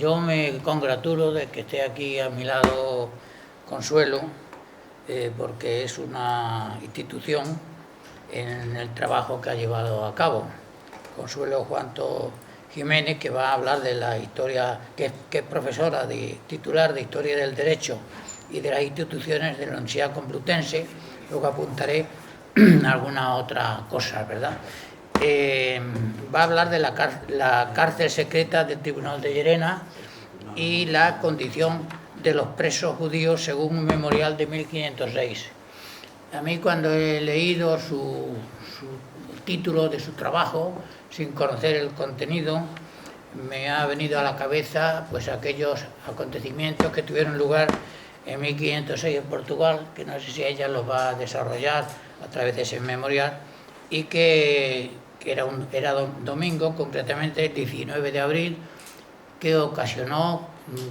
yo me congratulo de que esté aquí a mi lado Consuelo, porque es una institución en el trabajo que ha llevado a cabo. Consuelo Juanto Jiménez, que va a hablar de la historia, que es profesora titular de Historia del Derecho y de las instituciones de la Universidad Complutense. Luego apuntaré alguna otra cosa, ¿verdad? Va a hablar de la cárcel secreta del Tribunal de Llerena y la condición de los presos judíos según un memorial de 1506. A mí, cuando he leído el título de su trabajo, sin conocer el contenido, me ha venido a la cabeza pues aquellos acontecimientos que tuvieron lugar en 1506 en Portugal, que no sé si ella los va a desarrollar a través de ese memorial, y que era domingo, concretamente el 19 de abril, que ocasionó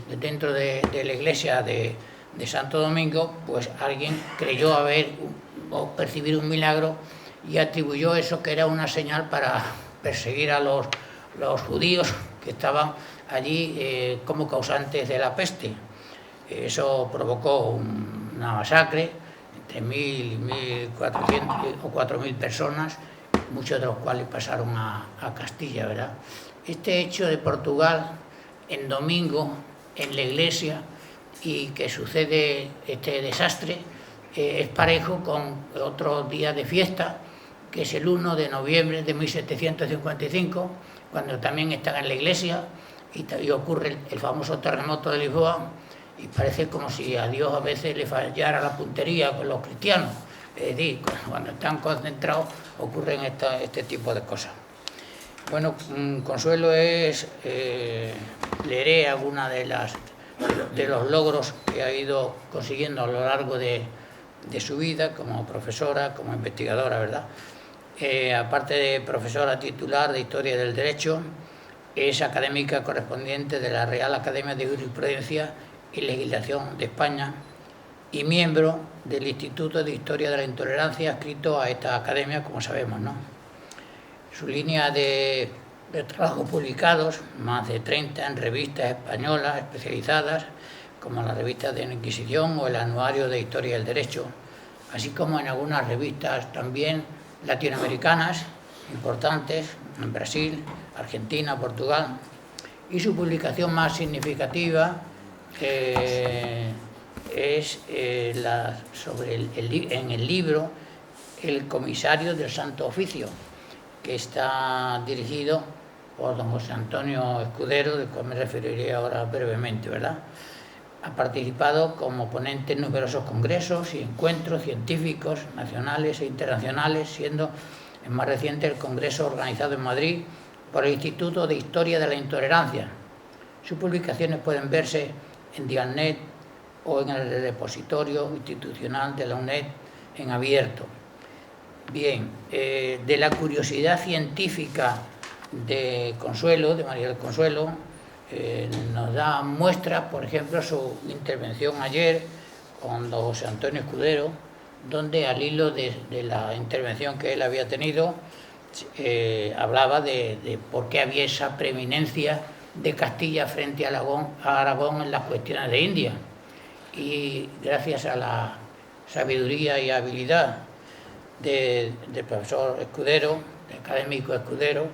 dentro de la iglesia de Santo Domingo, pues alguien creyó o percibir un milagro y atribuyó eso, que era una señal para perseguir a los judíos que estaban allí como causantes de la peste. Eso provocó una masacre entre 1.000 y 1.400 o 4.000 personas, muchos de los cuales pasaron a Castilla, ¿verdad? Este hecho de Portugal en domingo en la iglesia, y que sucede este desastre, es parejo con otro día de fiesta, que es el 1 de noviembre de 1755, cuando también están en la iglesia y ocurre el famoso terremoto de Lisboa, y parece como si a Dios a veces le fallara la puntería con los cristianos. Es decir, cuando están concentrados ocurren este tipo de cosas. Bueno, Consuelo leeré algunas de los logros que ha ido consiguiendo a lo largo de su vida como profesora, como investigadora, ¿verdad? Aparte de profesora titular de Historia del Derecho, es académica correspondiente de la Real Academia de Jurisprudencia y Legislación de España y miembro del Instituto de Historia de la Intolerancia, adscrito a esta academia, como sabemos, ¿no? Su línea de trabajos publicados, más de 30 en revistas españolas especializadas, como la revista de la Inquisición o el Anuario de Historia del Derecho, así como en algunas revistas también latinoamericanas importantes, en Brasil, Argentina, Portugal. Y su publicación más significativa es en el libro El Comisario del Santo Oficio, que está dirigido por don José Antonio Escudero, del cual me referiré ahora brevemente, ¿verdad? Ha participado como ponente en numerosos congresos y encuentros científicos nacionales e internacionales, siendo el más reciente el congreso organizado en Madrid por el Instituto de Historia de la Intolerancia. Sus publicaciones pueden verse en Dialnet o en el repositorio institucional de la UNED en abierto. Bien, de la curiosidad científica de Consuelo, de María del Consuelo, nos da muestra, por ejemplo, su intervención ayer con don José Antonio Escudero, donde al hilo de la intervención que él había tenido, hablaba de por qué había esa preeminencia de Castilla frente a Aragón en las cuestiones de India. Y gracias a la sabiduría y habilidad del profesor Escudero, del académico Escudero,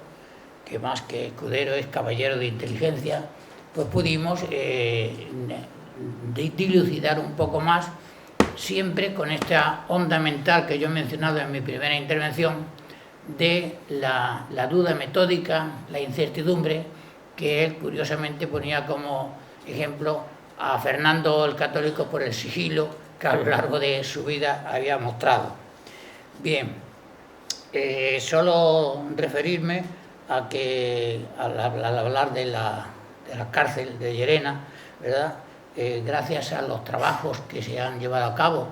que más que Escudero es caballero de inteligencia, pues pudimos dilucidar un poco más, siempre con esta onda mental que yo he mencionado en mi primera intervención, de la duda metódica, la incertidumbre, que él curiosamente ponía como ejemplo a Fernando el Católico por el sigilo que a lo largo de su vida había mostrado. Bien, solo referirme a que al hablar de la cárcel de Llerena, ¿verdad? Gracias a los trabajos que se han llevado a cabo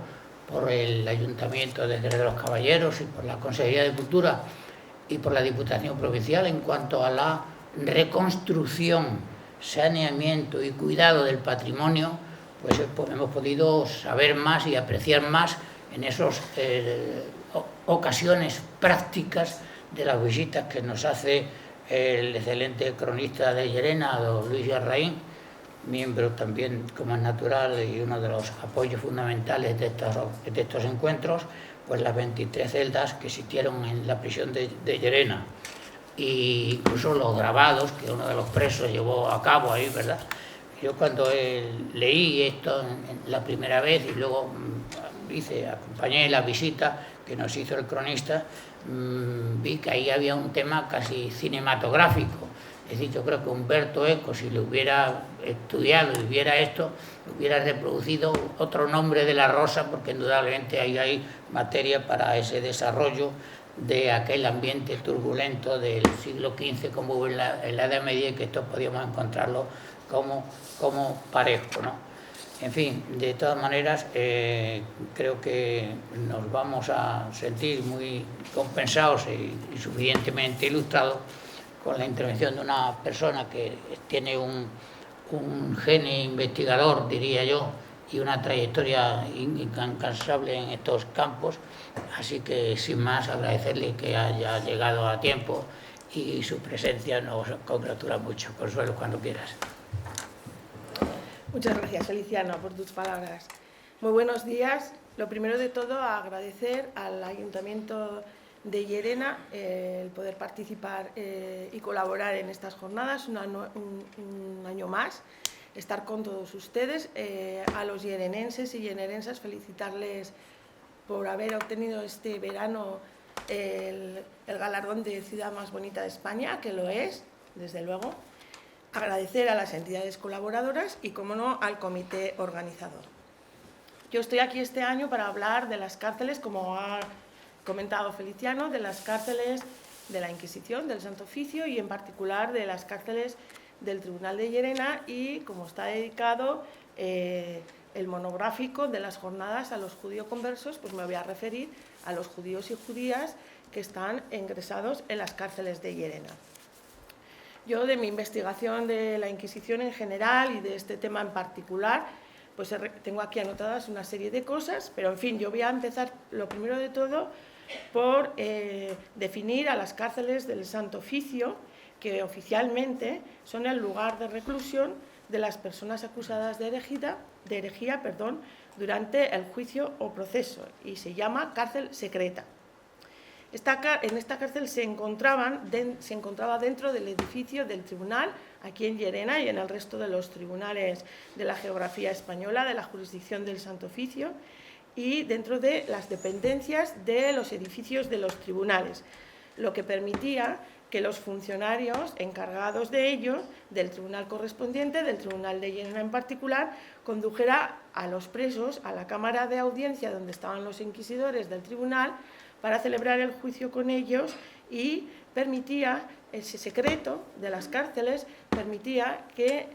por el Ayuntamiento de Jerez de los Caballeros y por la Consejería de Cultura y por la Diputación Provincial en cuanto a la reconstrucción, saneamiento y cuidado del patrimonio, pues hemos podido saber más y apreciar más en esas ocasiones prácticas de las visitas que nos hace el excelente cronista de Llerena, don Luis Larraín, miembro también, como es natural, y uno de los apoyos fundamentales de estos encuentros, pues las 23 celdas que existieron en la prisión de Llerena, e incluso los grabados que uno de los presos llevó a cabo ahí, ¿verdad? Yo cuando leí esto la primera vez y luego acompañé la visita que nos hizo el cronista, vi que ahí había un tema casi cinematográfico. Es decir, yo creo que Umberto Eco, si lo hubiera estudiado y hubiera esto, hubiera reproducido otro nombre de la rosa, porque indudablemente ahí hay materia para ese desarrollo de aquel ambiente turbulento del siglo XV como hubo en la Edad Media, y que esto podíamos encontrarlo como parejo, ¿no? En fin, de todas maneras, creo que nos vamos a sentir muy compensados y suficientemente ilustrados con la intervención de una persona que tiene un genio investigador, diría yo, y una trayectoria incansable en estos campos. Así que, sin más, agradecerle que haya llegado a tiempo y su presencia nos congratula mucho. Consuelo, cuando quieras. Muchas gracias, Feliciano, por tus palabras. Muy buenos días. Lo primero de todo, agradecer al Ayuntamiento de Llerena el poder participar y colaborar en estas jornadas un año más, estar con todos ustedes. A los llerenenses y llerenensas, felicitarles por haber obtenido este verano el galardón de ciudad más bonita de España, que lo es, desde luego. Agradecer a las entidades colaboradoras y, como no, al comité organizador. Yo estoy aquí este año para hablar de las cárceles, como ha comentado Feliciano, de las cárceles de la Inquisición, del Santo Oficio, y en particular de las cárceles del Tribunal de Llerena, y como está dedicado el monográfico de las jornadas a los judío-conversos, pues me voy a referir a los judíos y judías que están ingresados en las cárceles de Llerena. Yo, de mi investigación de la Inquisición en general y de este tema en particular, pues tengo aquí anotadas una serie de cosas, pero en fin, yo voy a empezar, lo primero de todo, por definir a las cárceles del Santo Oficio, que oficialmente son el lugar de reclusión de las personas acusadas de herejía, durante el juicio o proceso, y se llama cárcel secreta. En esta cárcel se encontraba dentro del edificio del tribunal, aquí en Llerena y en el resto de los tribunales de la geografía española, de la jurisdicción del Santo Oficio, y dentro de las dependencias de los edificios de los tribunales, lo que permitía que los funcionarios encargados de ello, del tribunal correspondiente, del tribunal de Llerena en particular, condujera a los presos a la cámara de audiencia donde estaban los inquisidores del tribunal para celebrar el juicio con ellos, y permitía, ese secreto de las cárceles, permitía que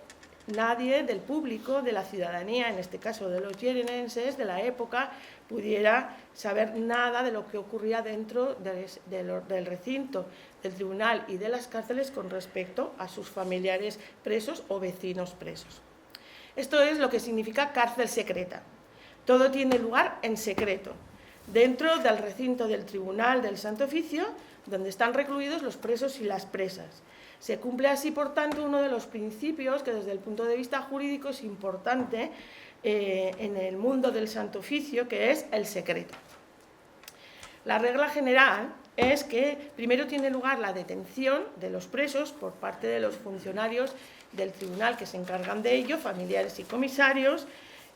nadie del público, de la ciudadanía, en este caso de los llerenenses de la época, pudiera saber nada de lo que ocurría dentro del recinto del tribunal y de las cárceles con respecto a sus familiares presos o vecinos presos. Esto es lo que significa cárcel secreta. Todo tiene lugar en secreto, dentro del recinto del Tribunal del Santo Oficio, donde están recluidos los presos y las presas. Se cumple así, por tanto, uno de los principios que desde el punto de vista jurídico es importante en el mundo del Santo Oficio, que es el secreto. La regla general es que primero tiene lugar la detención de los presos por parte de los funcionarios del tribunal que se encargan de ello, familiares y comisarios,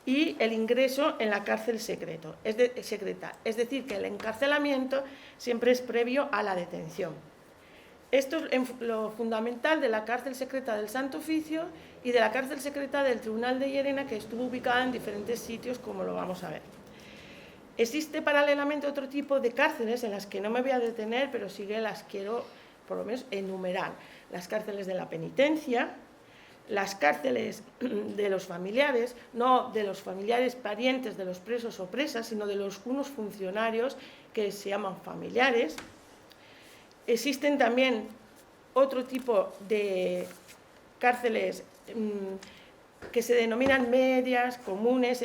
y el ingreso en la cárcel secreta. Es decir, que el encarcelamiento siempre es previo a la detención. Esto es lo fundamental de la cárcel secreta del Santo Oficio y de la cárcel secreta del Tribunal de Llerena, que estuvo ubicada en diferentes sitios, como lo vamos a ver. Existe paralelamente otro tipo de cárceles en las que no me voy a detener, pero sí que las quiero por lo menos enumerar. Las cárceles de la penitencia, las cárceles de los familiares, no de los familiares parientes de los presos o presas, sino de unos funcionarios que se llaman familiares. Existen también otro tipo de cárceles que se denominan medias, comunes,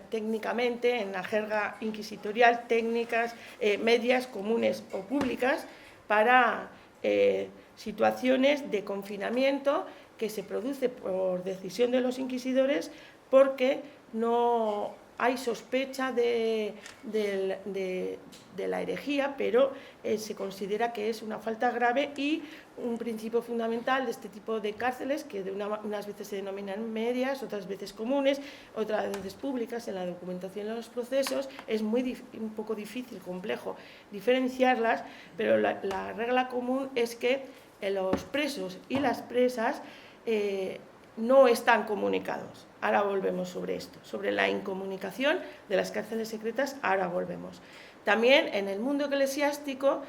técnicamente, en la jerga inquisitorial, técnicas, medias, comunes o públicas, para situaciones de confinamiento que se produce por decisión de los inquisidores porque no hay sospecha de la herejía, pero se considera que es una falta grave, y un principio fundamental de este tipo de cárceles, que unas veces se denominan medias, otras veces comunes, otras veces públicas, en la documentación de los procesos es un poco difícil, complejo diferenciarlas, pero la regla común es que los presos y las presas no están comunicados. Ahora volvemos sobre esto, sobre la incomunicación de las cárceles secretas, ahora volvemos. También en el mundo eclesiástico,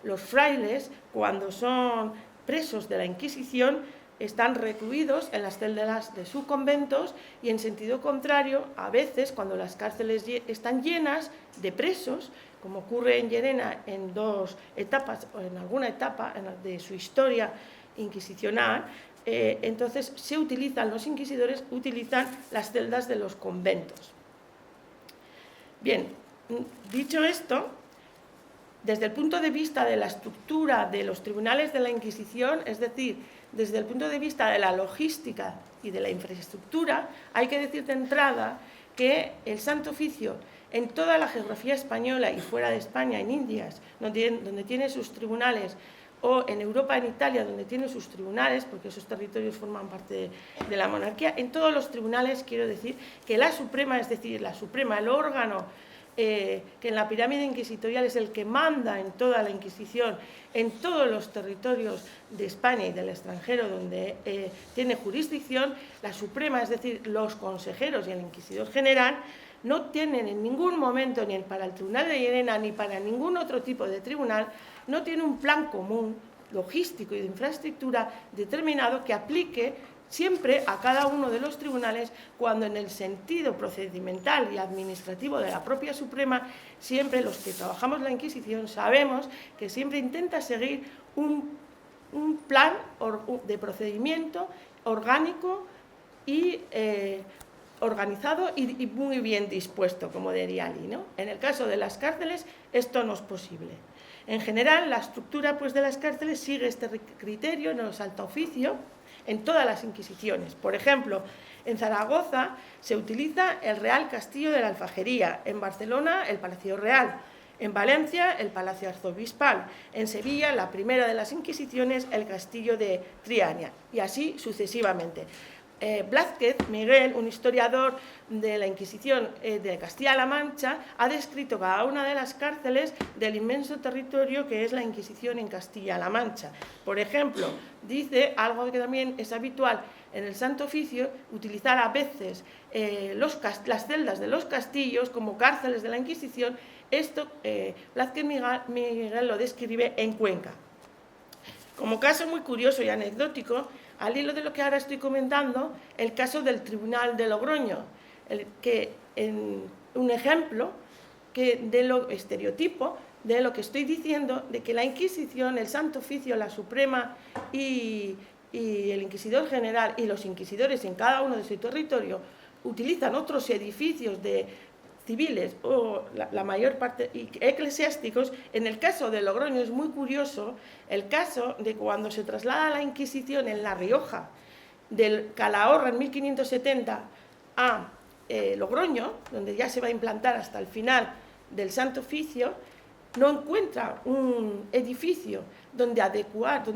los frailes, cuando son presos de la Inquisición, están recluidos en las celdas de sus conventos, y en sentido contrario, a veces cuando las cárceles están llenas de presos, como ocurre en Llerena en dos etapas, o en alguna etapa de su historia inquisicional, entonces los inquisidores utilizan las celdas de los conventos. Bien, dicho esto, desde el punto de vista de la estructura de los tribunales de la Inquisición, es decir, desde el punto de vista de la logística y de la infraestructura, hay que decir de entrada que el Santo Oficio, en toda la geografía española y fuera de España, en Indias, donde tiene sus tribunales, o en Europa, en Italia, donde tiene sus tribunales, porque esos territorios forman parte de la monarquía, en todos los tribunales quiero decir que la Suprema, es decir, la Suprema, el órgano que en la pirámide inquisitorial es el que manda en toda la Inquisición, en todos los territorios de España y del extranjero donde tiene jurisdicción, la Suprema, es decir, los consejeros y el inquisidor general, no tienen en ningún momento, ni para el Tribunal de Llerena, ni para ningún otro tipo de tribunal, no tiene un plan común, logístico y de infraestructura determinado que aplique siempre a cada uno de los tribunales, cuando en el sentido procedimental y administrativo de la propia Suprema, siempre los que trabajamos la Inquisición sabemos que siempre intenta seguir un plan de procedimiento orgánico y organizado y muy bien dispuesto, como diría Ali, ¿no? En el caso de las cárceles esto no es posible. En general, la estructura de las cárceles sigue este criterio en el Santo Oficio, en todas las Inquisiciones. Por ejemplo, en Zaragoza se utiliza el Real Castillo de la Alfajería, en Barcelona el Palacio Real, en Valencia el Palacio Arzobispal, en Sevilla, la primera de las Inquisiciones, el Castillo de Triana, y así sucesivamente. Blázquez Miguel, un historiador de la Inquisición de Castilla-La Mancha, ha descrito cada una de las cárceles del inmenso territorio que es la Inquisición en Castilla-La Mancha. Por ejemplo, dice algo que también es habitual en el Santo Oficio, utilizar a veces las celdas de los castillos como cárceles de la Inquisición. Esto Blázquez Miguel lo describe en Cuenca. Como caso muy curioso y anecdótico, al hilo de lo que ahora estoy comentando, el caso del Tribunal de Logroño, un ejemplo de lo estereotipo de lo que estoy diciendo, de que la Inquisición, el Santo Oficio, la Suprema y el Inquisidor General y los inquisidores en cada uno de su territorio utilizan otros edificios civiles o la mayor parte eclesiásticos. En el caso de Logroño es muy curioso el caso de cuando se traslada la Inquisición en La Rioja del Calahorra en 1570 a Logroño, donde ya se va a implantar hasta el final del Santo Oficio, no encuentra un edificio donde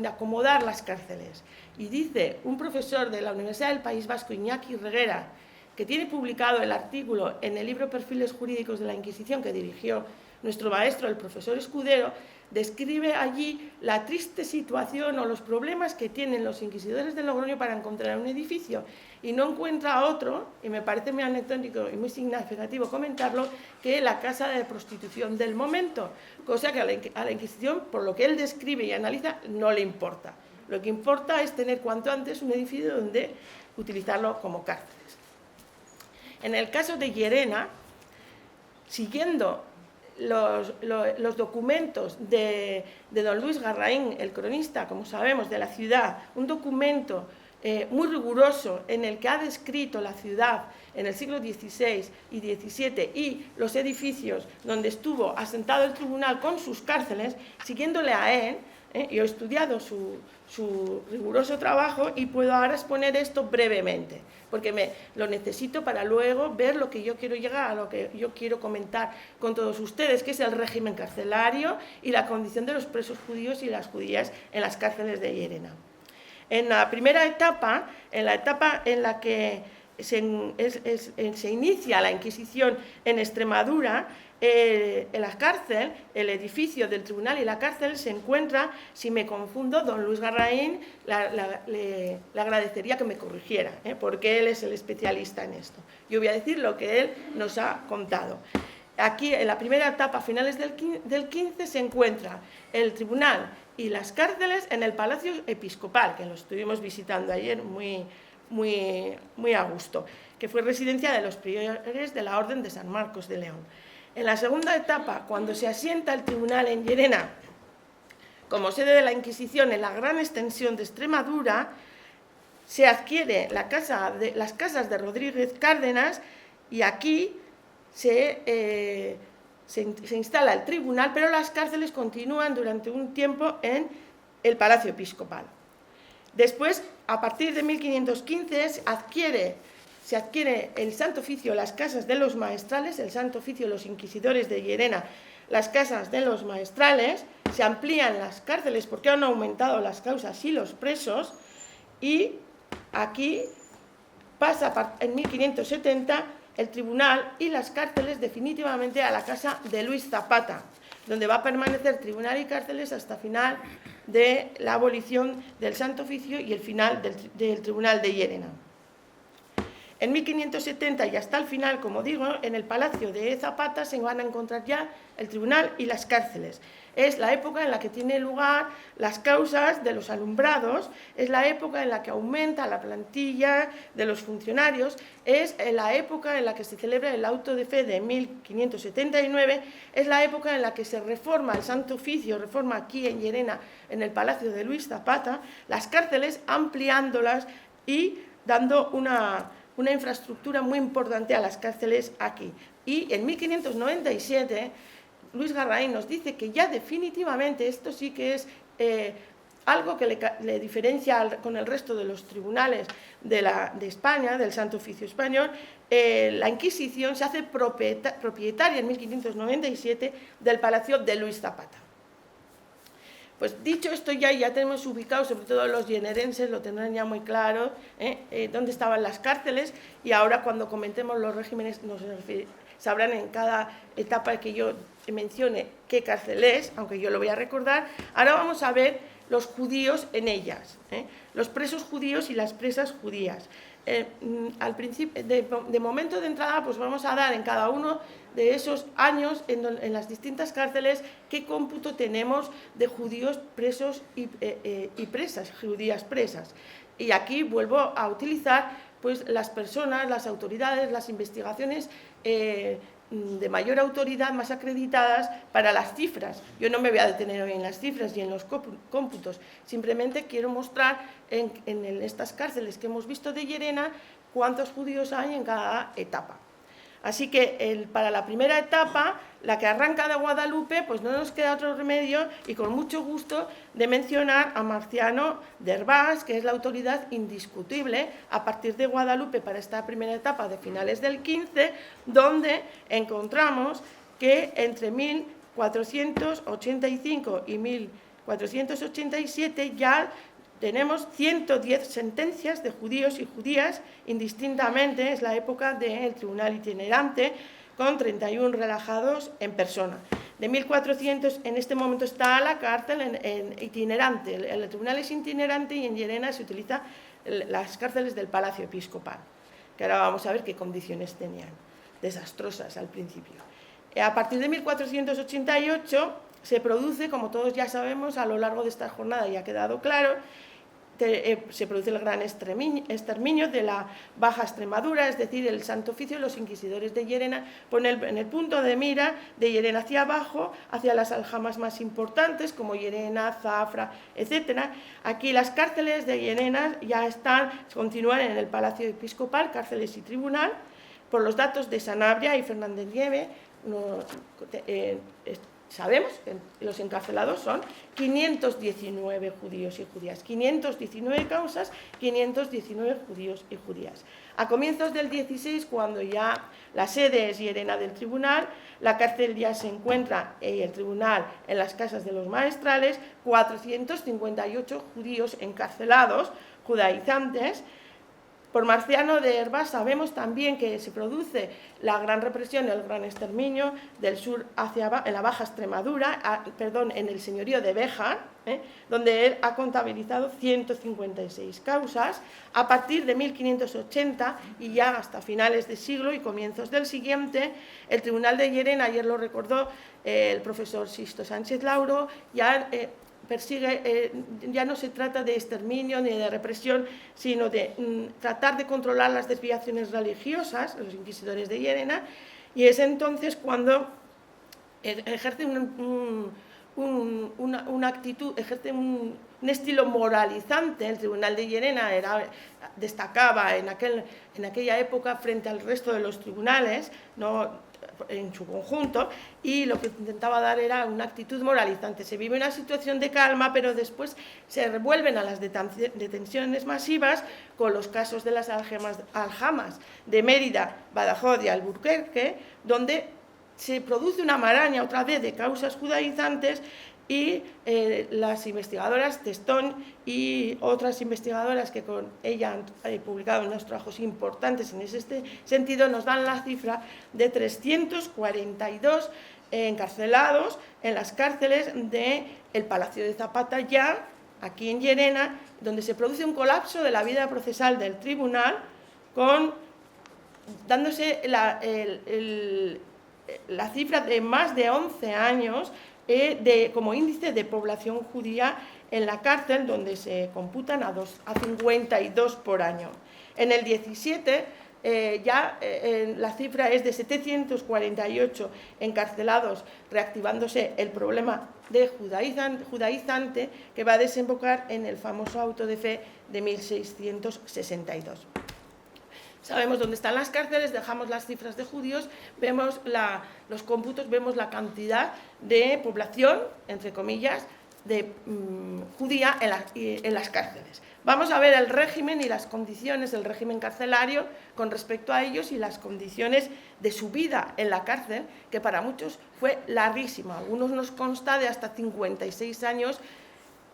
acomodar las cárceles. Y dice un profesor de la Universidad del País Vasco, Iñaki Reguera, que tiene publicado el artículo en el libro Perfiles Jurídicos de la Inquisición que dirigió nuestro maestro, el profesor Escudero, describe allí la triste situación o los problemas que tienen los inquisidores de Logroño para encontrar un edificio, y no encuentra otro, y me parece muy anecdótico y muy significativo comentarlo, que la casa de prostitución del momento, cosa que a la Inquisición, por lo que él describe y analiza, no le importa. Lo que importa es tener cuanto antes un edificio donde utilizarlo como cárceles. En el caso de Llerena, siguiendo los documentos de don Luis Garraín, el cronista, como sabemos, de la ciudad, un documento muy riguroso en el que ha descrito la ciudad en el siglo XVI y XVII y los edificios donde estuvo asentado el tribunal con sus cárceles, siguiéndole a él, Yo he estudiado su riguroso trabajo y puedo ahora exponer esto brevemente, porque lo necesito para luego ver lo que yo quiero llegar, a lo que yo quiero comentar con todos ustedes, que es el régimen carcelario y la condición de los presos judíos y las judías en las cárceles de Llerena. En la primera etapa, en la etapa en la que se inicia la Inquisición en Extremadura, en la cárcel, el edificio del tribunal y la cárcel se encuentra, si me confundo, don Luis Garraín le agradecería que me corrigiera, porque él es el especialista en esto. Yo voy a decir lo que él nos ha contado. Aquí, en la primera etapa, a finales del 15, se encuentra el tribunal y las cárceles en el Palacio Episcopal, que lo estuvimos visitando ayer muy a gusto, que fue residencia de los priores de la Orden de San Marcos de León. En la segunda etapa, cuando se asienta el tribunal en Llerena como sede de la Inquisición en la gran extensión de Extremadura, se adquiere las casas de Rodríguez Cárdenas y aquí se instala el tribunal, pero las cárceles continúan durante un tiempo en el Palacio Episcopal. Después, a partir de 1515, se adquiere el Santo Oficio, las casas de los maestrales, el Santo Oficio, los inquisidores de Llerena, las casas de los maestrales, se amplían las cárceles porque han aumentado las causas y los presos, y aquí pasa en 1570 el tribunal y las cárceles definitivamente a la casa de Luis Zapata, donde va a permanecer tribunal y cárceles hasta final de la abolición del Santo Oficio y el final del tribunal de Llerena. En 1570 y hasta el final, como digo, en el Palacio de Zapata se van a encontrar ya el tribunal y las cárceles. Es la época en la que tienen lugar las causas de los alumbrados, es la época en la que aumenta la plantilla de los funcionarios, es la época en la que se celebra el auto de fe de 1579, es la época en la que se reforma el Santo Oficio, reforma aquí en Llerena, en el Palacio de Luis Zapata, las cárceles ampliándolas y dando una infraestructura muy importante a las cárceles aquí. Y en 1597, Luis Garraín nos dice que ya definitivamente esto sí que es algo que le diferencia con el resto de los tribunales de España, del Santo Oficio Español. La Inquisición se hace propietaria en 1597 del Palacio de Luis Zapata. Pues dicho esto, ya tenemos ubicado, sobre todo los llenerenses lo tendrán ya muy claro, dónde estaban las cárceles, y ahora cuando comentemos los regímenes sabrán en cada etapa que yo mencione qué cárcel es, aunque yo lo voy a recordar. Ahora vamos a ver los judíos en ellas, los presos judíos y las presas judías. Al principio, de momento de entrada, pues vamos a dar en cada uno de esos años en las distintas cárceles qué cómputo tenemos de judíos presos y presas, judías presas. Y aquí vuelvo a utilizar pues las personas, las autoridades, las investigaciones de mayor autoridad, más acreditadas para las cifras. Yo no me voy a detener hoy en las cifras y en los cómputos, simplemente quiero mostrar en estas cárceles que hemos visto de Llerena cuántos judíos hay en cada etapa. Así que para la primera etapa, la que arranca de Guadalupe, pues no nos queda otro remedio, y con mucho gusto, de mencionar a Marciano de Hervás, que es la autoridad indiscutible a partir de Guadalupe para esta primera etapa de finales del 15, donde encontramos que entre 1485 y 1487 ya tenemos 110 sentencias de judíos y judías, indistintamente, es la época del tribunal itinerante, con 31 relajados en persona. De 1400, en este momento está la cárcel en itinerante, el tribunal es itinerante, y en Llerena se utilizan las cárceles del Palacio Episcopal, que ahora vamos a ver qué condiciones tenían, desastrosas al principio. A partir de 1488 se produce, como todos ya sabemos, a lo largo de esta jornada ya ha quedado claro, se produce el gran exterminio de la Baja Extremadura, es decir, el Santo Oficio, los inquisidores de Llerena ponen en el punto de mira de Llerena hacia abajo, hacia las aljamas más importantes como Llerena, Zafra, etc. Aquí las cárceles de Llerena ya continúan en el Palacio Episcopal, cárceles y tribunal. Por los datos de Sanabria y Fernández Nieve, sabemos que los encarcelados son 519 judíos y judías, 519 causas, 519 judíos y judías. A comienzos del 16, cuando ya la sede es Llerena del tribunal, la cárcel ya se encuentra y el tribunal en las casas de los maestrales, 458 judíos encarcelados, judaizantes. Por Marciano de Hervás sabemos también que se produce la gran represión, el gran exterminio del sur hacia en la Baja Extremadura, en el señorío de Béjar, donde él ha contabilizado 156 causas. A partir de 1580 y ya hasta finales de siglo y comienzos del siguiente, el Tribunal de Llerena, ayer lo recordó el profesor Sisto Sánchez Lauro, ya persigue, ya no se trata de exterminio ni de represión, sino de tratar de controlar las desviaciones religiosas, los inquisidores de Llerena, y es entonces cuando ejerce una actitud, ejerce un estilo moralizante. El Tribunal de Llerena destacaba en aquella época frente al resto de los tribunales, no en su conjunto, y lo que intentaba dar era una actitud moralizante. Se vive una situación de calma, pero después se revuelven a las detenciones masivas con los casos de las aljamas de Mérida, Badajoz y Alburquerque, donde se produce una maraña otra vez de causas judaizantes y las investigadoras Testón y otras investigadoras que con ella han publicado unos trabajos importantes en ese sentido, nos dan la cifra de 342 encarcelados en las cárceles del Palacio de Zapata, ya aquí en Llerena, donde se produce un colapso de la vida procesal del tribunal, dándose la cifra de más de 11 años como índice de población judía en la cárcel, donde se computan a 52 por año. En el 17 la cifra es de 748 encarcelados, reactivándose el problema de judaizante que va a desembocar en el famoso auto de fe de 1662. Sabemos dónde están las cárceles, dejamos las cifras de judíos, vemos los cómputos, vemos la cantidad de población, entre comillas, judía en las cárceles. Vamos a ver el régimen y las condiciones del régimen carcelario con respecto a ellos y las condiciones de su vida en la cárcel, que para muchos fue larguísima. Algunos nos consta de hasta 56 años,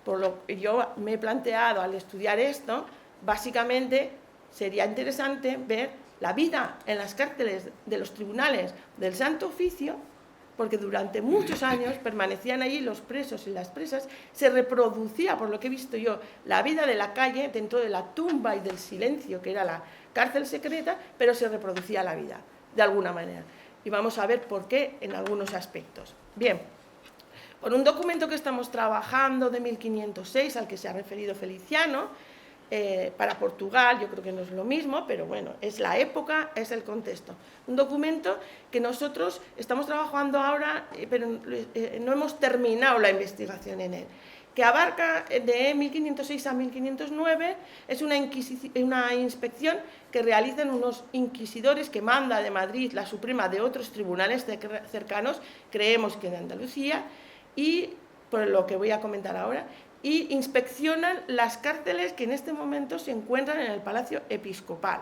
por lo que yo me he planteado al estudiar esto, básicamente sería interesante ver la vida en las cárceles de los tribunales del Santo Oficio, porque durante muchos años permanecían allí los presos y las presas, se reproducía, por lo que he visto yo, la vida de la calle dentro de la tumba y del silencio, que era la cárcel secreta, pero se reproducía la vida, de alguna manera. Y vamos a ver por qué en algunos aspectos. Bien, por un documento que estamos trabajando de 1506, al que se ha referido Feliciano, para Portugal, yo creo que no es lo mismo, pero bueno, es la época, es el contexto. Un documento que nosotros estamos trabajando ahora, pero no hemos terminado la investigación en él, que abarca de 1506 a 1509, es una inspección que realizan unos inquisidores que manda de Madrid la Suprema de otros tribunales cercanos, creemos que de Andalucía, y por lo que voy a comentar ahora, y inspeccionan las cárceles que en este momento se encuentran en el Palacio Episcopal.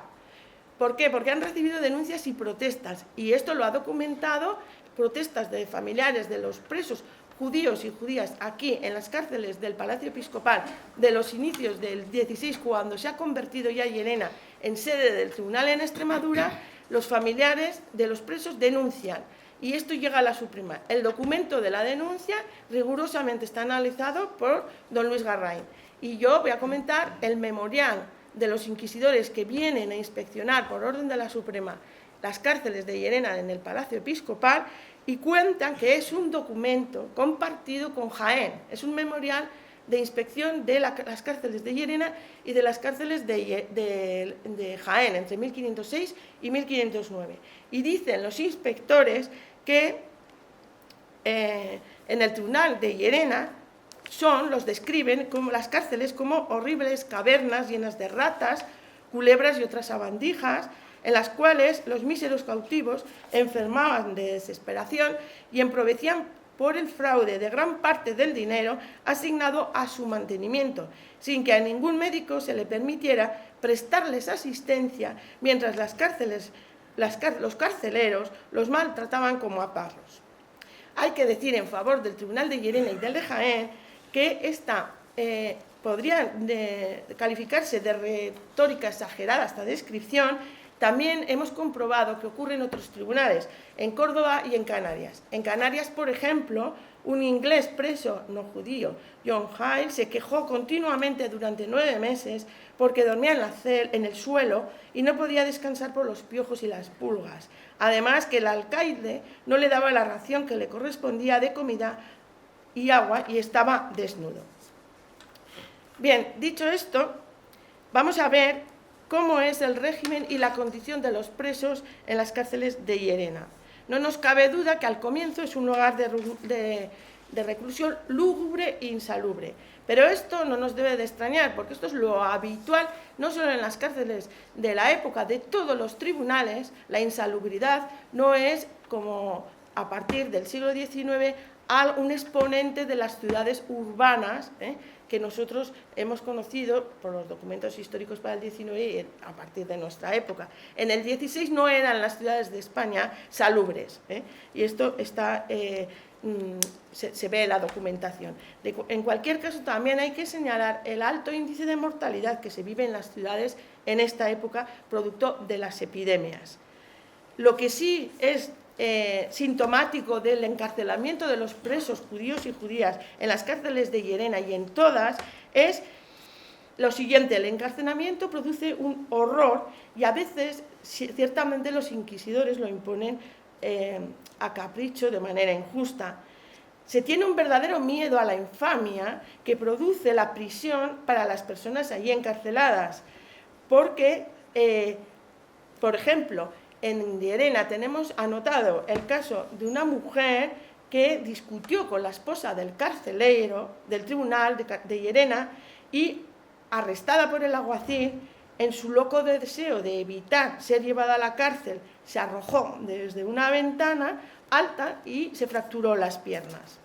¿Por qué? Porque han recibido denuncias y protestas, y esto lo ha documentado, protestas de familiares de los presos judíos y judías aquí en las cárceles del Palacio Episcopal de los inicios del 16, cuando se ha convertido ya Llerena en sede del tribunal en Extremadura. Los familiares de los presos denuncian, y esto llega a la Suprema. El documento de la denuncia rigurosamente está analizado por don Luis Garrain. Y yo voy a comentar el memorial de los inquisidores que vienen a inspeccionar por orden de la Suprema las cárceles de Llerena en el Palacio Episcopal, y cuentan que es un documento compartido con Jaén. Es un memorial de inspección de las cárceles de Llerena y de las cárceles de Jaén entre 1506 y 1509. Y dicen los inspectores que en el tribunal de Llerena los describen como las cárceles como horribles cavernas llenas de ratas, culebras y otras sabandijas, en las cuales los míseros cautivos enfermaban de desesperación y empobrecían por el fraude de gran parte del dinero asignado a su mantenimiento, sin que a ningún médico se le permitiera prestarles asistencia, mientras los carceleros los maltrataban como a perros. Hay que decir en favor del Tribunal de Llerena y del de Jaén que esta podría calificarse de retórica exagerada esta descripción. También hemos comprobado que ocurre en otros tribunales, en Córdoba y en Canarias. En Canarias, por ejemplo, un inglés preso no judío, John Hyle, se quejó continuamente durante 9 meses porque dormía en el suelo y no podía descansar por los piojos y las pulgas. Además, que el alcaide no le daba la ración que le correspondía de comida y agua y estaba desnudo. Bien, dicho esto, vamos a ver cómo es el régimen y la condición de los presos en las cárceles de Llerena. No nos cabe duda que al comienzo es un lugar de reclusión lúgubre e insalubre, pero esto no nos debe de extrañar, porque esto es lo habitual, no solo en las cárceles de la época, de todos los tribunales. La insalubridad no es, como a partir del siglo XIX, un exponente de las ciudades urbanas, que nosotros hemos conocido por los documentos históricos para el XIX y a partir de nuestra época. En el XVI no eran las ciudades de España salubres, y esto está, se ve en la documentación. En cualquier caso, también hay que señalar el alto índice de mortalidad que se vive en las ciudades en esta época, producto de las epidemias. Lo que sí es sintomático del encarcelamiento de los presos judíos y judías en las cárceles de Llerena y en todas es lo siguiente: el encarcelamiento produce un horror y a veces ciertamente los inquisidores lo imponen a capricho, de manera injusta. Se tiene un verdadero miedo a la infamia que produce la prisión para las personas allí encarceladas, porque, por ejemplo, en Llerena tenemos anotado el caso de una mujer que discutió con la esposa del carcelero del tribunal de Llerena y, arrestada por el alguacil, en su loco deseo de evitar ser llevada a la cárcel, se arrojó desde una ventana alta y se fracturó las piernas.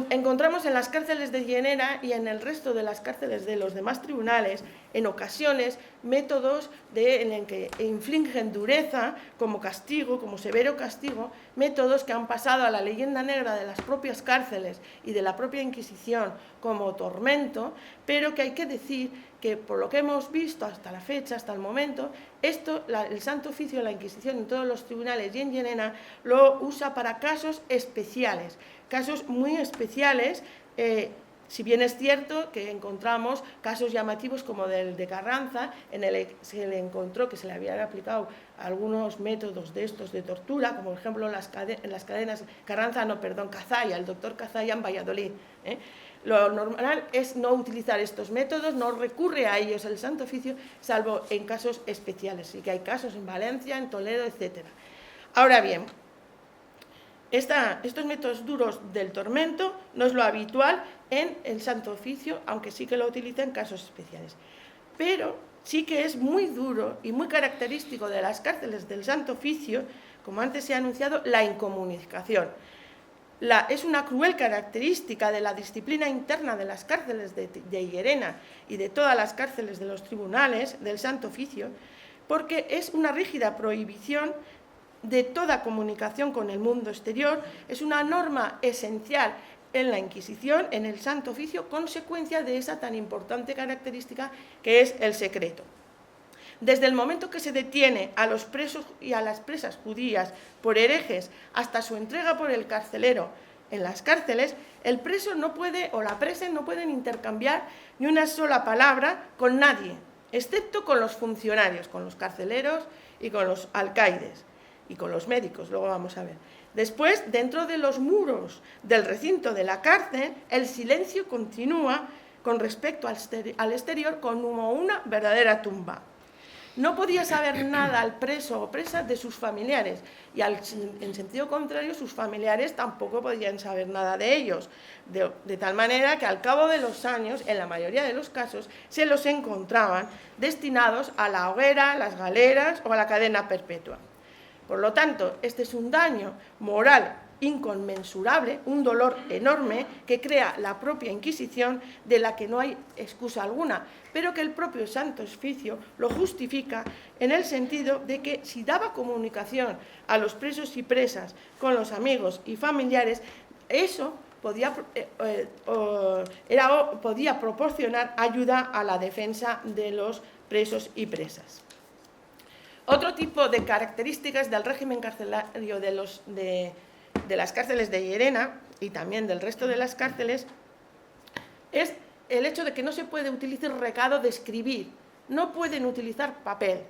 Encontramos en las cárceles de Llerena y en el resto de las cárceles de los demás tribunales, en ocasiones, métodos en el que infligen dureza como castigo, como severo castigo, métodos que han pasado a la leyenda negra de las propias cárceles y de la propia Inquisición como tormento, pero que hay que decir que, por lo que hemos visto hasta la fecha, hasta el momento, el Santo Oficio de la Inquisición en todos los tribunales y en Llerena lo usa para casos especiales, casos muy especiales, si bien es cierto que encontramos casos llamativos como el de Carranza, en el que se le encontró que se le habían aplicado algunos métodos de estos de tortura, como por ejemplo en las cadenas Cazalla, el doctor Cazalla en Valladolid. Lo normal es no utilizar estos métodos, no recurre a ellos el Santo Oficio, salvo en casos especiales. Sí que hay casos en Valencia, en Toledo, etc. Ahora bien, estos métodos duros del tormento no es lo habitual en el Santo Oficio, aunque sí que lo utiliza en casos especiales. Pero sí que es muy duro y muy característico de las cárceles del Santo Oficio, como antes se ha anunciado, la incomunicación. Es una cruel característica de la disciplina interna de las cárceles de Llerena y de todas las cárceles de los tribunales del Santo Oficio, porque es una rígida prohibición de toda comunicación con el mundo exterior. Es una norma esencial en la Inquisición, en el Santo Oficio, consecuencia de esa tan importante característica que es el secreto. Desde el momento que se detiene a los presos y a las presas judías por herejes hasta su entrega por el carcelero en las cárceles, el preso no puede, o la presa no pueden intercambiar ni una sola palabra con nadie, excepto con los funcionarios, con los carceleros y con los alcaides y con los médicos, luego vamos a ver. Después, dentro de los muros del recinto de la cárcel, el silencio continúa con respecto al exterior como una verdadera tumba. No podía saber nada al preso o presa de sus familiares y, en sentido contrario, sus familiares tampoco podían saber nada de ellos, de tal manera que al cabo de los años, en la mayoría de los casos, se los encontraban destinados a la hoguera, las galeras o a la cadena perpetua. Por lo tanto, este es un daño moral inconmensurable, un dolor enorme que crea la propia Inquisición, de la que no hay excusa alguna, pero que el propio Santo Oficio lo justifica en el sentido de que si daba comunicación a los presos y presas con los amigos y familiares, eso podía proporcionar ayuda a la defensa de los presos y presas. Otro tipo de características del régimen carcelario de las cárceles de Llerena y también del resto de las cárceles es el hecho de que no se puede utilizar recado de escribir, no pueden utilizar papel.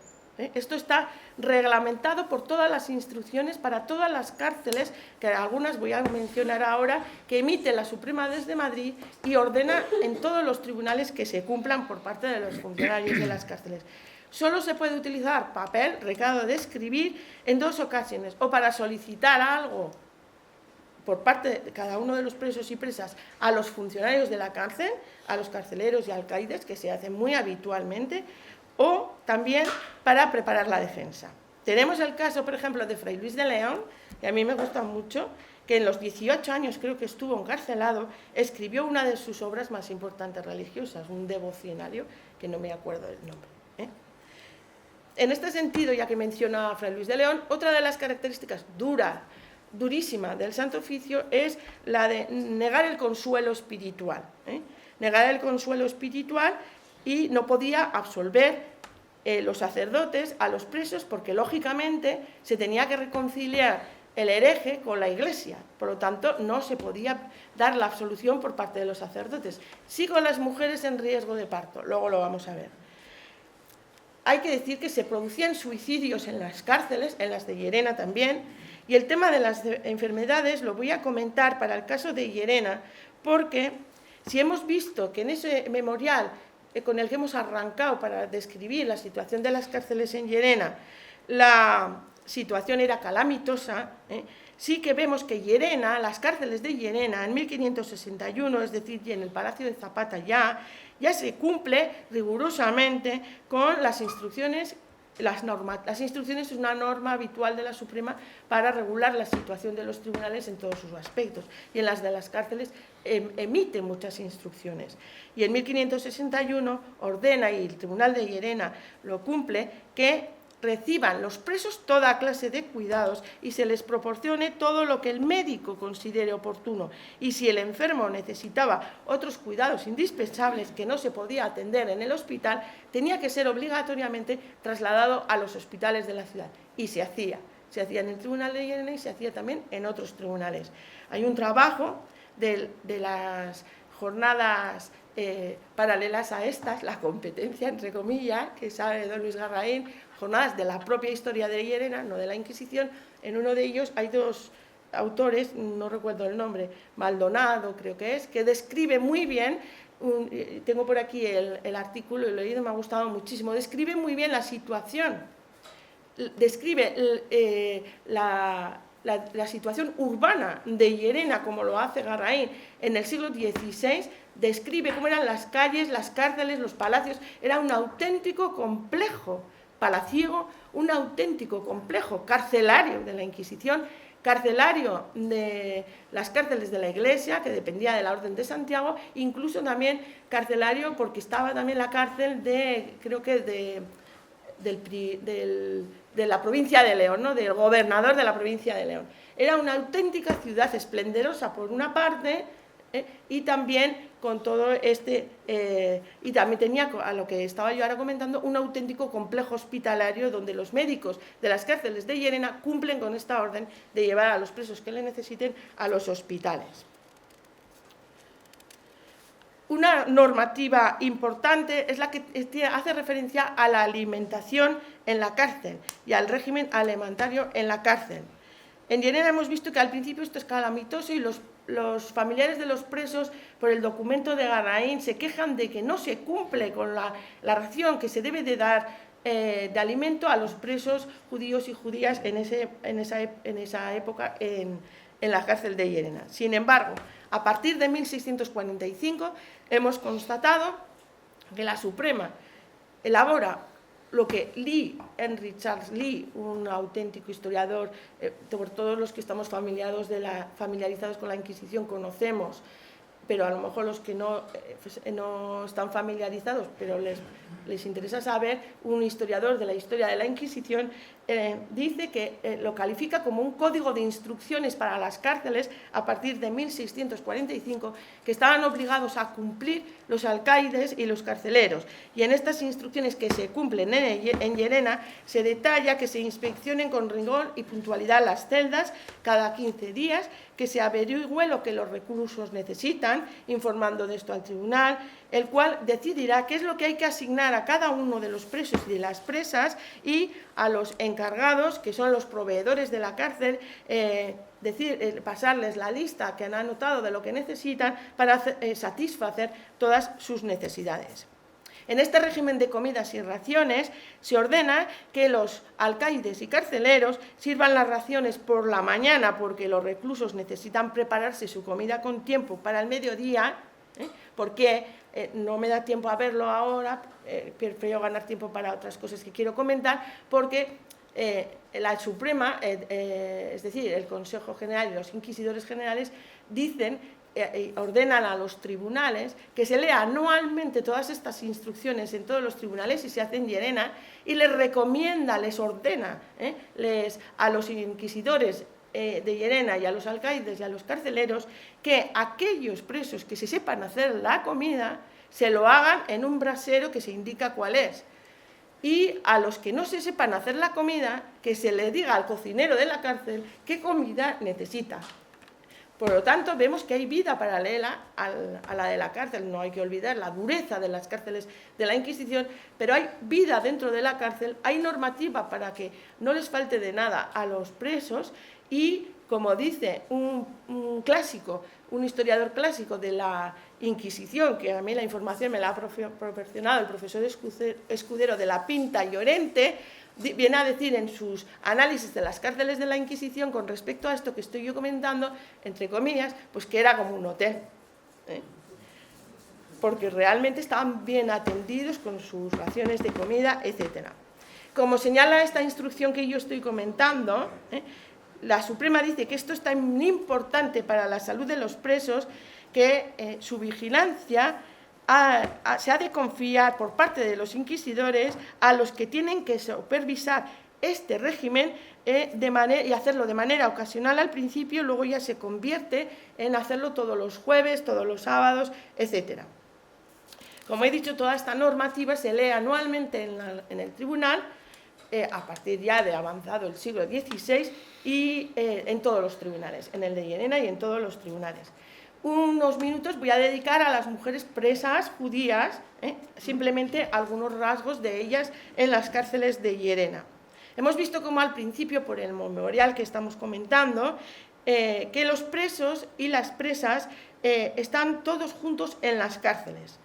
Esto está reglamentado por todas las instrucciones para todas las cárceles, que algunas voy a mencionar ahora, que emite la Suprema desde Madrid y ordena en todos los tribunales que se cumplan por parte de los funcionarios de las cárceles. Solo se puede utilizar papel, recado de escribir, en 2 ocasiones, o para solicitar algo por parte de cada uno de los presos y presas a los funcionarios de la cárcel, a los carceleros y alcaides, que se hace muy habitualmente, o también para preparar la defensa. Tenemos el caso, por ejemplo, de Fray Luis de León, que a mí me gusta mucho, que en los 18 años creo que estuvo encarcelado, escribió una de sus obras más importantes religiosas, un devocionario, que no me acuerdo del nombre. En este sentido, ya que menciona a Fray Luis de León, otra de las características durísima del Santo Oficio es la de negar el consuelo espiritual. Negar el consuelo espiritual, y no podía absolver los sacerdotes a los presos porque, lógicamente, se tenía que reconciliar el hereje con la Iglesia. Por lo tanto, no se podía dar la absolución por parte de los sacerdotes. Sí con las mujeres en riesgo de parto, luego lo vamos a ver. Hay que decir que se producían suicidios en las cárceles, en las de Llerena también, y el tema de las enfermedades lo voy a comentar para el caso de Llerena, porque si hemos visto que en ese memorial con el que hemos arrancado para describir la situación de las cárceles en Llerena, la situación era calamitosa, sí que vemos que Llerena, las cárceles de Llerena, en 1561, es decir, y en el Palacio de Zapata ya se cumple rigurosamente con las instrucciones. Las instrucciones es una norma habitual de la Suprema para regular la situación de los tribunales en todos sus aspectos, y en las de las cárceles emite muchas instrucciones. Y en 1561 ordena, y el Tribunal de Llerena lo cumple, que reciban los presos toda clase de cuidados y se les proporcione todo lo que el médico considere oportuno. Y si el enfermo necesitaba otros cuidados indispensables que no se podía atender en el hospital, tenía que ser obligatoriamente trasladado a los hospitales de la ciudad. Y se hacía. Se hacía en el Tribunal de Llerena y se hacía también en otros tribunales. Hay un trabajo de las jornadas paralelas a estas, la competencia, entre comillas, que sabe don Luis Garraín, jornadas de la propia historia de Llerena, no de la Inquisición. En uno de ellos hay 2 autores, no recuerdo el nombre, Maldonado creo que es, que describe muy bien, tengo por aquí el artículo, lo he leído, me ha gustado muchísimo, describe muy bien la situación, describe la situación urbana de Llerena, como lo hace Garraín en el siglo XVI, describe cómo eran las calles, las cárceles, los palacios. Era un auténtico complejo palaciego, un auténtico complejo carcelario de la Inquisición, carcelario de las cárceles de la Iglesia, que dependía de la Orden de Santiago, incluso también carcelario porque estaba también la cárcel de, creo que de la provincia de León, ¿no?, del gobernador de la provincia de León. Era una auténtica ciudad esplendorosa por una parte, y también con todo y también tenía, a lo que estaba yo ahora comentando, un auténtico complejo hospitalario donde los médicos de las cárceles de Llerena cumplen con esta orden de llevar a los presos que le necesiten a los hospitales. Una normativa importante es la que hace referencia a la alimentación en la cárcel y al régimen alimentario en la cárcel. En Llerena hemos visto que al principio esto es calamitoso y los familiares de los presos, por el documento de Garraín, se quejan de que no se cumple con la ración que se debe de dar de alimento a los presos judíos y judías en esa época en la cárcel de Llerena. Sin embargo, a partir de 1645 hemos constatado que la Suprema elabora lo que Henry Charles Lee, un auténtico historiador, por todos los que estamos familiarizados con la Inquisición conocemos, pero a lo mejor los que no están familiarizados, pero les interesa saber, un historiador de la historia de la Inquisición dice que lo califica como un código de instrucciones para las cárceles a partir de 1645 que estaban obligados a cumplir los alcaides y los carceleros. Y en estas instrucciones que se cumplen en Llerena se detalla que se inspeccionen con rigor y puntualidad las celdas cada 15 días, que se averigüe lo que los reclusos necesitan, informando de esto al tribunal, el cual decidirá qué es lo que hay que asignar a cada uno de los presos y de las presas, y a los encargados, que son los proveedores de la cárcel, pasarles la lista que han anotado de lo que necesitan para satisfacer todas sus necesidades. En este régimen de comidas y raciones se ordena que los alcaides y carceleros sirvan las raciones por la mañana, porque los reclusos necesitan prepararse su comida con tiempo para el mediodía, porque no me da tiempo a verlo ahora, prefiero ganar tiempo para otras cosas que quiero comentar, porque la Suprema, es decir, el Consejo General y los inquisidores generales ordenan a los tribunales que se lea anualmente todas estas instrucciones en todos los tribunales, y se hace en Llerena, y les recomienda, les ordena a los inquisidores de Llerena y a los alcaides y a los carceleros que aquellos presos que se sepan hacer la comida se lo hagan en un brasero que se indica cuál es, y a los que no se sepan hacer la comida que se le diga al cocinero de la cárcel qué comida necesita. Por lo tanto, vemos que hay vida paralela a la de la cárcel. No hay que olvidar la dureza de las cárceles de la Inquisición, pero hay vida dentro de la cárcel, hay normativa para que no les falte de nada a los presos, y, como dice un clásico, un historiador clásico de la Inquisición, que a mí la información me la ha proporcionado el profesor Escudero de la Pinta Llorente, viene a decir en sus análisis de las cárceles de la Inquisición con respecto a esto que estoy yo comentando, entre comillas, pues que era como un hotel, porque realmente estaban bien atendidos con sus raciones de comida, etc. Como señala esta instrucción que yo estoy comentando, la Suprema dice que esto es tan importante para la salud de los presos que su vigilancia se ha de confiar por parte de los inquisidores a los que tienen que supervisar este régimen y hacerlo de manera ocasional al principio, luego ya se convierte en hacerlo todos los jueves, todos los sábados, etc. Como he dicho, toda esta normativa se lee anualmente en el tribunal, a partir ya de avanzado el siglo XVI, y en todos los tribunales, en el de Llerena y en todos los tribunales. Unos minutos voy a dedicar a las mujeres presas judías, simplemente algunos rasgos de ellas en las cárceles de Llerena. Hemos visto como al principio, por el memorial que estamos comentando, que los presos y las presas están todos juntos en las cárceles.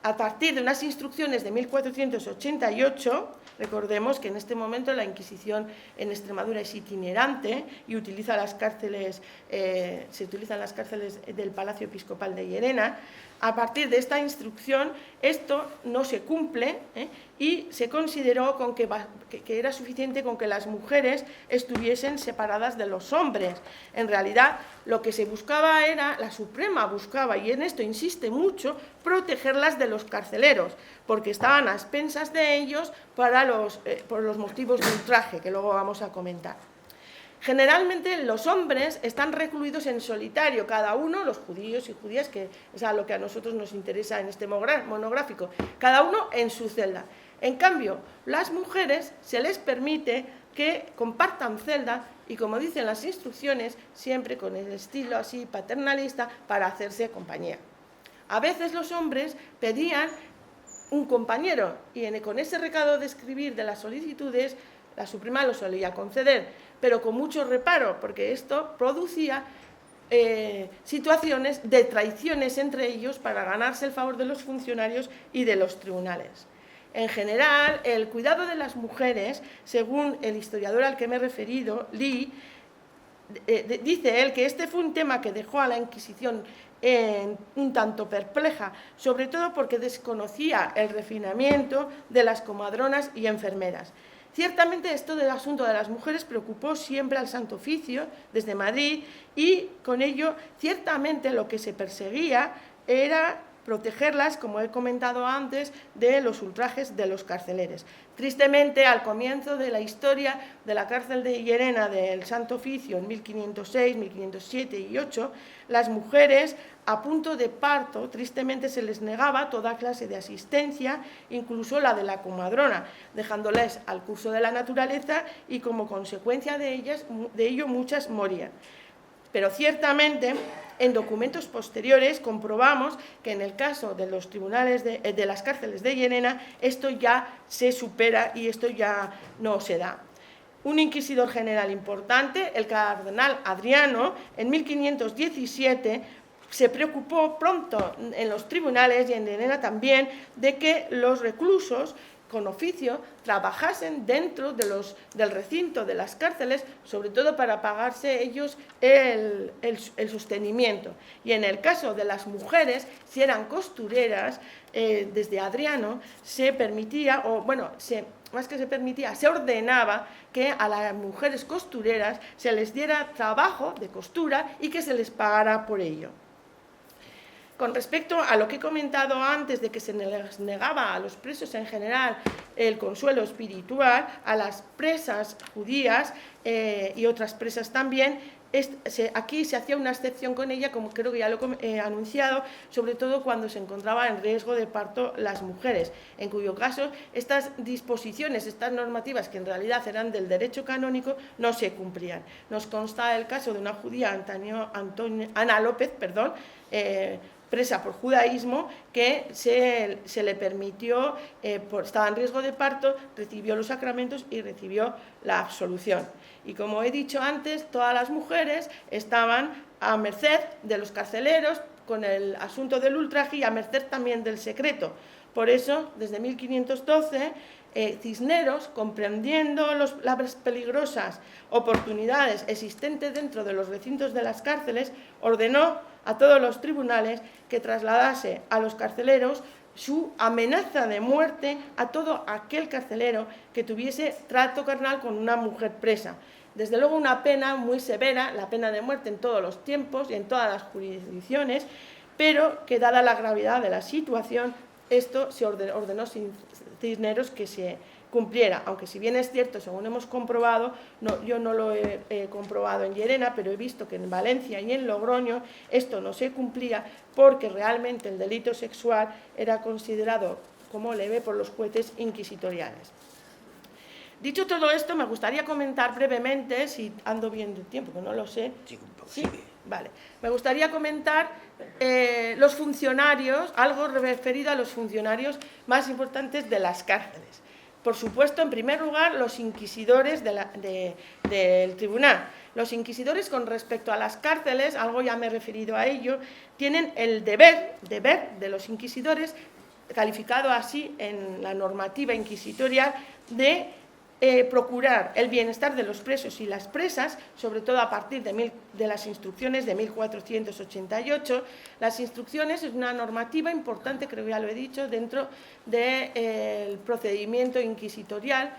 A partir de unas instrucciones de 1488, recordemos que en este momento la Inquisición en Extremadura es itinerante y se utilizan las cárceles del Palacio Episcopal de Llerena. A partir de esta instrucción, esto no se cumple, y se consideró que era suficiente con que las mujeres estuviesen separadas de los hombres. En realidad, lo que se buscaba la Suprema buscaba, y en esto insiste mucho, protegerlas de los carceleros, porque estaban a expensas de ellos por los motivos de ultraje, que luego vamos a comentar. Generalmente los hombres están recluidos en solitario, cada uno, los judíos y judías, que es a lo que a nosotros nos interesa en este monográfico, cada uno en su celda. En cambio, las mujeres se les permite que compartan celda, y como dicen las instrucciones, siempre con el estilo así paternalista, para hacerse compañía. A veces los hombres pedían un compañero, y con ese recado de escribir de las solicitudes, la Suprema lo solía conceder, pero con mucho reparo, porque esto producía situaciones de traiciones entre ellos para ganarse el favor de los funcionarios y de los tribunales. En general, el cuidado de las mujeres, según el historiador al que me he referido, Lee, dice él que este fue un tema que dejó a la Inquisición un tanto perpleja, sobre todo porque desconocía el refinamiento de las comadronas y enfermeras. Ciertamente esto del asunto de las mujeres preocupó siempre al Santo Oficio desde Madrid y con ello ciertamente lo que se perseguía era protegerlas, como he comentado antes, de los ultrajes de los carceleres. Tristemente, al comienzo de la historia de la cárcel de Llerena del Santo Oficio en 1506, 1507 y 8, las mujeres a punto de parto, tristemente se les negaba toda clase de asistencia, incluso la de la comadrona, dejándoles al curso de la naturaleza y como consecuencia de ello muchas morían. Pero ciertamente, en documentos posteriores comprobamos que en el caso de los tribunales de las cárceles de Llerena esto ya se supera y esto ya no se da. Un inquisidor general importante, el cardenal Adriano, en 1517 se preocupó pronto en los tribunales y en Llerena también de que los reclusos con oficio trabajasen dentro del recinto de las cárceles, sobre todo para pagarse ellos el sostenimiento. Y en el caso de las mujeres, si eran costureras, desde Adriano se permitía, más que se permitía, se ordenaba que a las mujeres costureras se les diera trabajo de costura y que se les pagara por ello. Con respecto a lo que he comentado antes de que se les negaba a los presos en general el consuelo espiritual, a las presas judías y otras presas también, aquí se hacía una excepción con ella, como creo que ya lo he anunciado, sobre todo cuando se encontraba en riesgo de parto las mujeres, en cuyo caso estas disposiciones, estas normativas que en realidad eran del derecho canónico, no se cumplían. Nos consta el caso de una judía, Ana López, presa por judaísmo, que se le permitió, estaba en riesgo de parto, recibió los sacramentos y recibió la absolución. Y como he dicho antes, todas las mujeres estaban a merced de los carceleros con el asunto del ultraje y a merced también del secreto. Por eso, desde 1512, Cisneros, comprendiendo las peligrosas oportunidades existentes dentro de los recintos de las cárceles, ordenó a todos los tribunales que trasladase a los carceleros su amenaza de muerte a todo aquel carcelero que tuviese trato carnal con una mujer presa. Desde luego una pena muy severa, la pena de muerte en todos los tiempos y en todas las jurisdicciones, pero que dada la gravedad de la situación, esto se ordenó Cisneros que se cumpliera, aunque si bien es cierto, según hemos comprobado, yo no lo he comprobado en Llerena, pero he visto que en Valencia y en Logroño esto no se cumplía porque realmente el delito sexual era considerado como leve por los jueces inquisitoriales. Dicho todo esto, me gustaría comentar brevemente, si ando bien de tiempo, que no lo sé. ¿Sí? Vale. Me gustaría comentar los funcionarios, algo referido a los funcionarios más importantes de las cárceles. Por supuesto, en primer lugar, los inquisidores del tribunal. Los inquisidores con respecto a las cárceles, algo ya me he referido a ello, tienen el deber de los inquisidores, calificado así en la normativa inquisitorial, de procurar el bienestar de los presos y las presas, sobre todo a partir de las instrucciones de 1488. Las instrucciones es una normativa importante, creo que ya lo he dicho, dentro del procedimiento inquisitorial.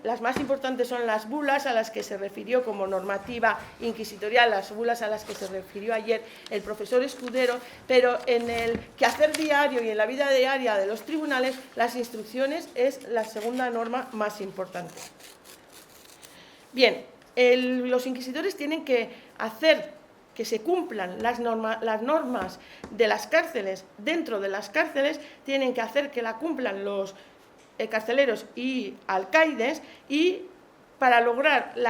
Las más importantes son las bulas a las que se refirió como normativa inquisitorial, las bulas a las que se refirió ayer el profesor Escudero, pero en el quehacer diario y en la vida diaria de los tribunales, las instrucciones es la segunda norma más importante. Bien, los inquisidores tienen que hacer que se cumplan las normas de las cárceles dentro de las cárceles, tienen que hacer que la cumplan los carceleros y alcaides, y para lograr el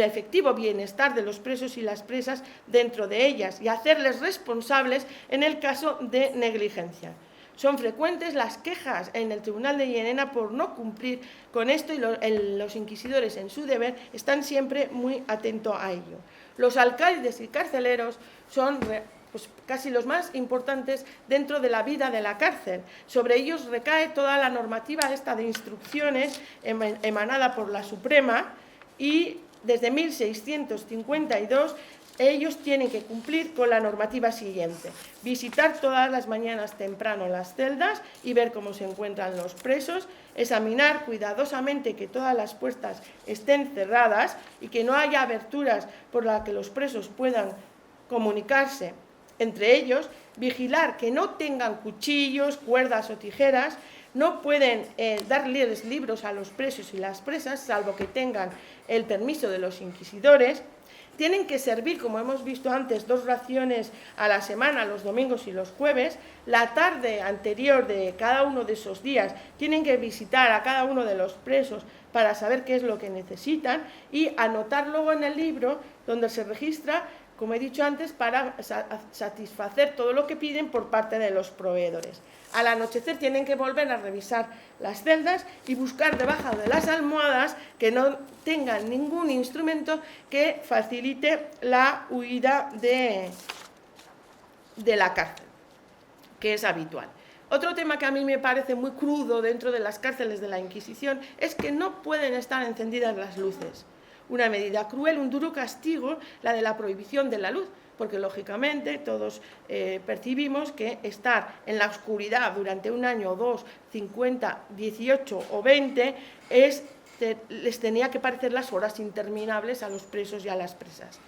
efectivo bienestar de los presos y las presas dentro de ellas y hacerles responsables en el caso de negligencia. Son frecuentes las quejas en el Tribunal de Llerena por no cumplir con esto y los inquisidores en su deber están siempre muy atentos a ello. Los alcaides y carceleros son casi los más importantes dentro de la vida de la cárcel. Sobre ellos recae toda la normativa esta de instrucciones emanada por la Suprema, y desde 1652 ellos tienen que cumplir con la normativa siguiente: visitar todas las mañanas temprano las celdas y ver cómo se encuentran los presos, examinar cuidadosamente que todas las puertas estén cerradas y que no haya aberturas por las que los presos puedan comunicarse entre ellos, vigilar que no tengan cuchillos, cuerdas o tijeras. No pueden darles libros a los presos y las presas, salvo que tengan el permiso de los inquisidores. Tienen que servir, como hemos visto antes, 2 raciones a la semana, los domingos y los jueves. La tarde anterior de cada uno de esos días tienen que visitar a cada uno de los presos para saber qué es lo que necesitan y anotar luego en el libro donde se registra, como he dicho antes, para satisfacer todo lo que piden por parte de los proveedores. Al anochecer tienen que volver a revisar las celdas y buscar debajo de las almohadas que no tengan ningún instrumento que facilite la huida de la cárcel, que es habitual. Otro tema que a mí me parece muy crudo dentro de las cárceles de la Inquisición es que no pueden estar encendidas las luces. Una medida cruel, un duro castigo, la de la prohibición de la luz, porque lógicamente todos percibimos que estar en la oscuridad durante 1 año, 2, 50, 18 o 20 les tenía que parecer las horas interminables a los presos y a las presas.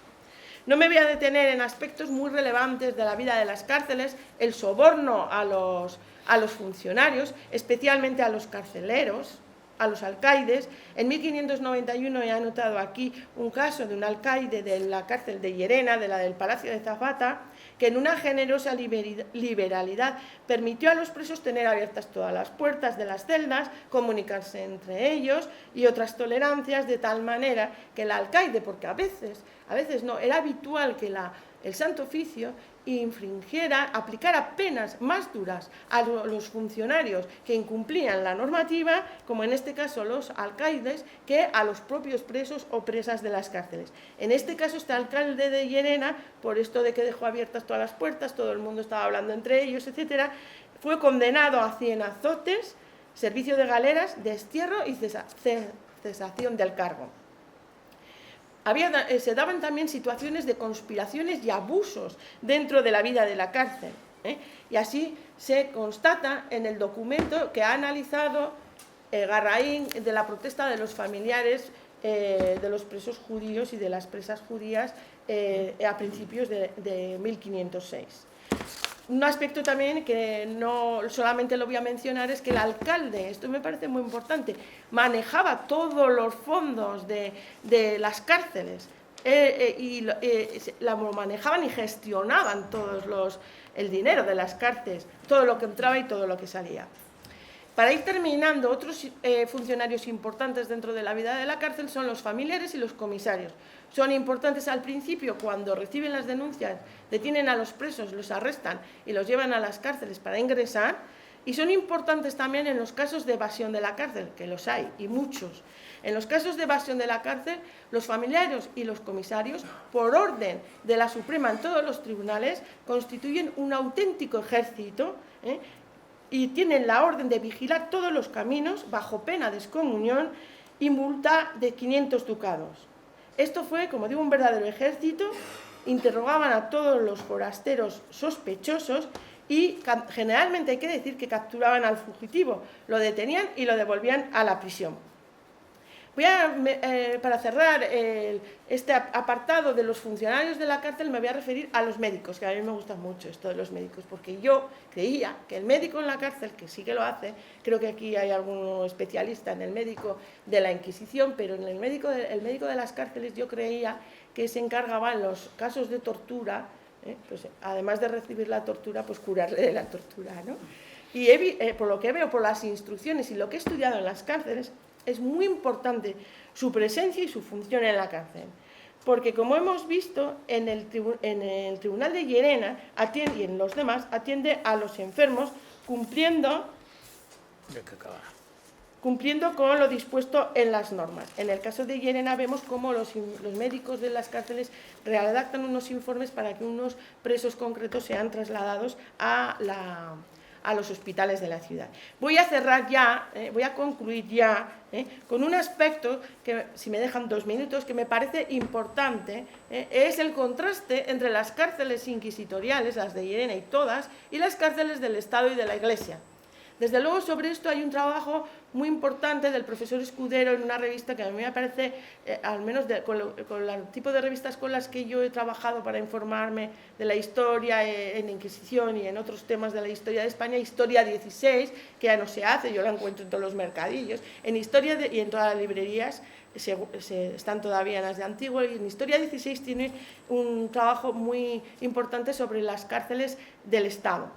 No me voy a detener en aspectos muy relevantes de la vida de las cárceles: el soborno a los funcionarios, especialmente a los carceleros, a los alcaides. En 1591 he anotado aquí un caso de un alcaide de la cárcel de Llerena, de la del Palacio de Zafata, que en una generosa liberalidad permitió a los presos tener abiertas todas las puertas de las celdas, comunicarse entre ellos y otras tolerancias, de tal manera que el alcaide, porque a veces no, era habitual que el Santo Oficio aplicara penas más duras a los funcionarios que incumplían la normativa, como en este caso los alcaides, que a los propios presos o presas de las cárceles. En este caso, este alcalde de Llerena, por esto de que dejó abiertas todas las puertas, todo el mundo estaba hablando entre ellos, etc., fue condenado a 100 azotes, servicio de galeras, destierro y cesación del cargo. Se daban también situaciones de conspiraciones y abusos dentro de la vida de la cárcel, y así se constata en el documento que ha analizado Garraín de la protesta de los familiares de los presos judíos y de las presas judías a principios de 1506. Un aspecto también que no solamente lo voy a mencionar es que el alcalde, esto me parece muy importante, manejaba todos los fondos de las cárceles lo manejaban y gestionaban el dinero de las cárceles, todo lo que entraba y todo lo que salía. Para ir terminando, otros funcionarios importantes dentro de la vida de la cárcel son los familiares y los comisarios. Son importantes al principio cuando reciben las denuncias, detienen a los presos, los arrestan y los llevan a las cárceles para ingresar, y son importantes también en los casos de evasión de la cárcel, que los hay, y muchos. En los casos de evasión de la cárcel, los familiares y los comisarios, por orden de la Suprema en todos los tribunales, constituyen un auténtico ejército, y tienen la orden de vigilar todos los caminos bajo pena de excomunión y multa de 500 ducados. Esto fue, como digo, un verdadero ejército. Interrogaban a todos los forasteros sospechosos y generalmente hay que decir que capturaban al fugitivo, lo detenían y lo devolvían a la prisión. Para cerrar este apartado de los funcionarios de la cárcel, me voy a referir a los médicos, que a mí me gusta mucho esto de los médicos, porque yo creía que el médico en la cárcel, que sí que lo hace, creo que aquí hay algún especialista en el médico de la Inquisición, pero en el médico de las cárceles yo creía que se encargaba en los casos de tortura, pues, además de recibir la tortura, pues curarle de la tortura, ¿no? Y por lo que veo, por las instrucciones y lo que he estudiado en las cárceles, es muy importante su presencia y su función en la cárcel, porque como hemos visto, en el Tribunal de Llerena y en los demás atiende a los enfermos cumpliendo con lo dispuesto en las normas. En el caso de Llerena vemos cómo los médicos de las cárceles redactan unos informes para que unos presos concretos sean trasladados a a los hospitales de la ciudad. Voy a cerrar ya, voy a concluir ya con un aspecto que, si me dejan 2 minutos, que me parece importante, es el contraste entre las cárceles inquisitoriales, las de Llerena y todas, y las cárceles del Estado y de la Iglesia. Desde luego, sobre esto hay un trabajo muy importante del profesor Escudero en una revista que a mí me parece, al menos con el tipo de revistas con las que yo he trabajado para informarme de la historia en Inquisición y en otros temas de la historia de España, Historia 16, que ya no se hace, yo la encuentro en todos los mercadillos, en Historia y en todas las librerías, están todavía en las de Antiguo, y en Historia 16 tiene un trabajo muy importante sobre las cárceles del Estado.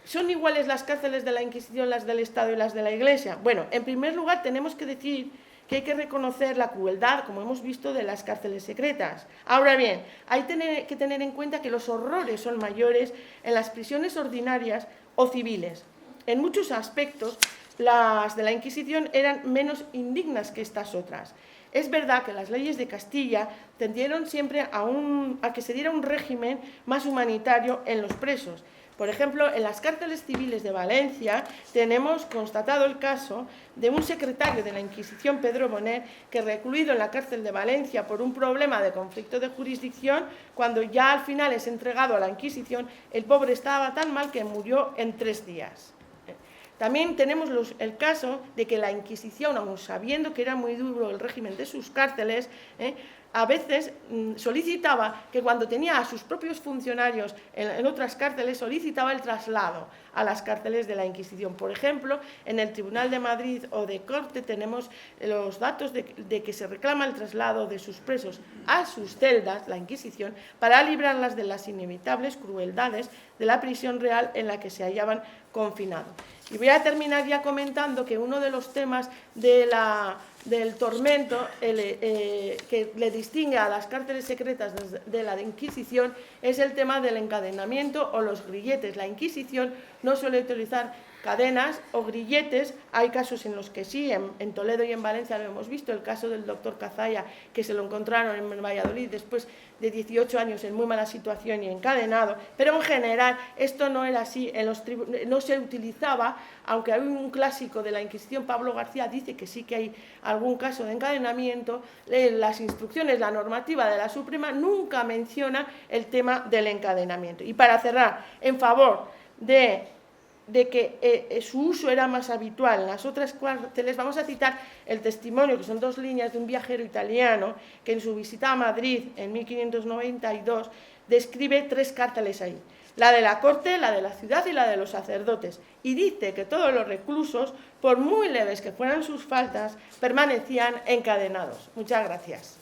¿Son iguales las cárceles de la Inquisición, las del Estado y las de la Iglesia? Bueno, en primer lugar tenemos que decir que hay que reconocer la crueldad, como hemos visto, de las cárceles secretas. Ahora bien, hay que tener en cuenta que los horrores son mayores en las prisiones ordinarias o civiles. En muchos aspectos, las de la Inquisición eran menos indignas que estas otras. Es verdad que las leyes de Castilla tendieron siempre a que se diera un régimen más humanitario en los presos. Por ejemplo, en las cárceles civiles de Valencia tenemos constatado el caso de un secretario de la Inquisición, Pedro Bonet, que recluido en la cárcel de Valencia por un problema de conflicto de jurisdicción, cuando ya al final es entregado a la Inquisición, el pobre estaba tan mal que murió en 3 días. También tenemos el caso de que la Inquisición, aun sabiendo que era muy duro el régimen de sus cárceles, a veces solicitaba que cuando tenía a sus propios funcionarios en otras cárceles, solicitaba el traslado a las cárceles de la Inquisición. Por ejemplo, en el Tribunal de Madrid o de Corte tenemos los datos de que se reclama el traslado de sus presos a sus celdas, la Inquisición, para librarlas de las inevitables crueldades de la prisión real en la que se hallaban confinados. Y voy a terminar ya comentando que uno de los temas del tormento que le distingue a las cárceles secretas de la de Inquisición es el tema del encadenamiento o los grilletes. La Inquisición no suele utilizar cadenas o grilletes. Hay casos en los que sí, en Toledo y en Valencia lo hemos visto, el caso del doctor Cazalla, que se lo encontraron en Valladolid después de 18 años en muy mala situación y encadenado, pero en general esto no era así, no se utilizaba, aunque hay un clásico de la Inquisición, Pablo García, dice que sí que hay algún caso de encadenamiento. Las instrucciones, la normativa de la Suprema nunca menciona el tema del encadenamiento. Y para cerrar, en favor de que su uso era más habitual en las otras cárceles, vamos a citar el testimonio, que son 2 líneas de un viajero italiano que en su visita a Madrid en 1592 describe 3 cárceles ahí: la de la corte, la de la ciudad y la de los sacerdotes, y dice que todos los reclusos, por muy leves que fueran sus faltas, permanecían encadenados. Muchas gracias.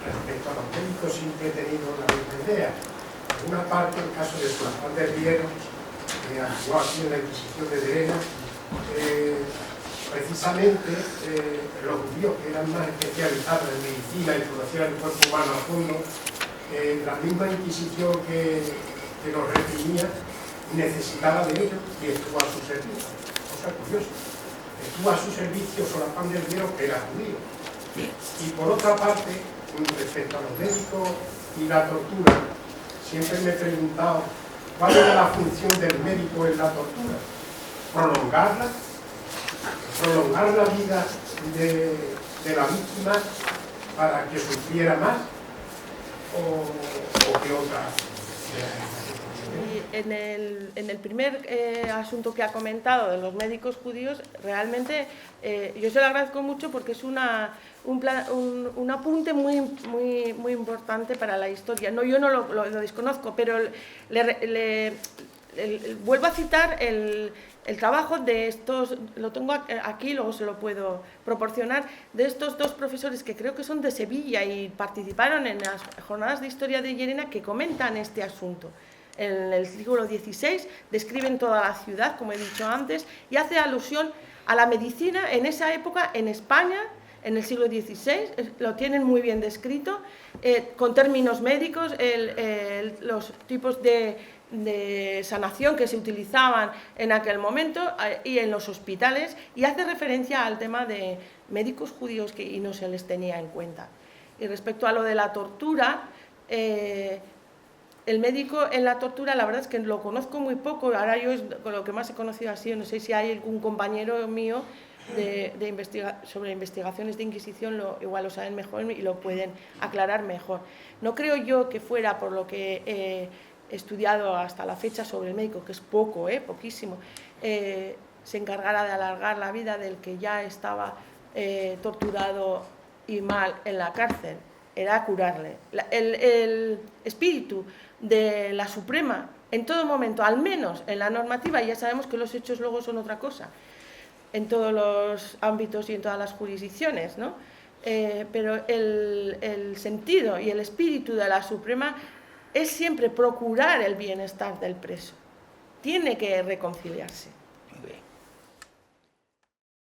Respecto a los médicos siempre he tenido la misma idea. Por una parte, el caso de San Juan del Riero, que actuó aquí en la Inquisición de Llerena, precisamente los judíos que eran más especializados en medicina y conocían el cuerpo humano a fondo, la misma Inquisición que los reprimía necesitaba de ellos y estuvo a su servicio. Cosa curiosa, estuvo a su servicio San Juan del Riero, que era judío. Y por otra parte, respecto a los médicos y la tortura, siempre me he preguntado cuál era la función del médico en la tortura. Prolongar la vida de la víctima para que sufriera más, o qué otra. Y en el primer asunto que ha comentado de los médicos judíos, realmente yo se lo agradezco mucho porque es un apunte muy importante para la historia. No, yo no lo desconozco, pero vuelvo a citar el trabajo de estos, lo tengo aquí, luego se lo puedo proporcionar, de estos 2 profesores que creo que son de Sevilla y participaron en las jornadas de historia de Llerena, que comentan este asunto. En el siglo XVI describen toda la ciudad, como he dicho antes, y hace alusión a la medicina en esa época en España, en el siglo XVI, lo tienen muy bien descrito, con términos médicos, los tipos de sanación que se utilizaban en aquel momento y en los hospitales, y hace referencia al tema de médicos judíos y no se les tenía en cuenta. Y respecto a lo de la tortura, el médico en la tortura, la verdad es que lo conozco muy poco, ahora yo con lo que más he conocido ha sido, no sé si hay algún compañero mío sobre investigaciones de Inquisición, igual lo saben mejor y lo pueden aclarar mejor. No creo yo que fuera, por lo que he estudiado hasta la fecha sobre el médico, que es poco, poquísimo, se encargara de alargar la vida del que ya estaba torturado y mal en la cárcel, era curarle. El espíritu de la Suprema, en todo momento, al menos en la normativa, y ya sabemos que los hechos luego son otra cosa, en todos los ámbitos y en todas las jurisdicciones, ¿no? Pero el sentido y el espíritu de la Suprema es siempre procurar el bienestar del preso. Tiene que reconciliarse.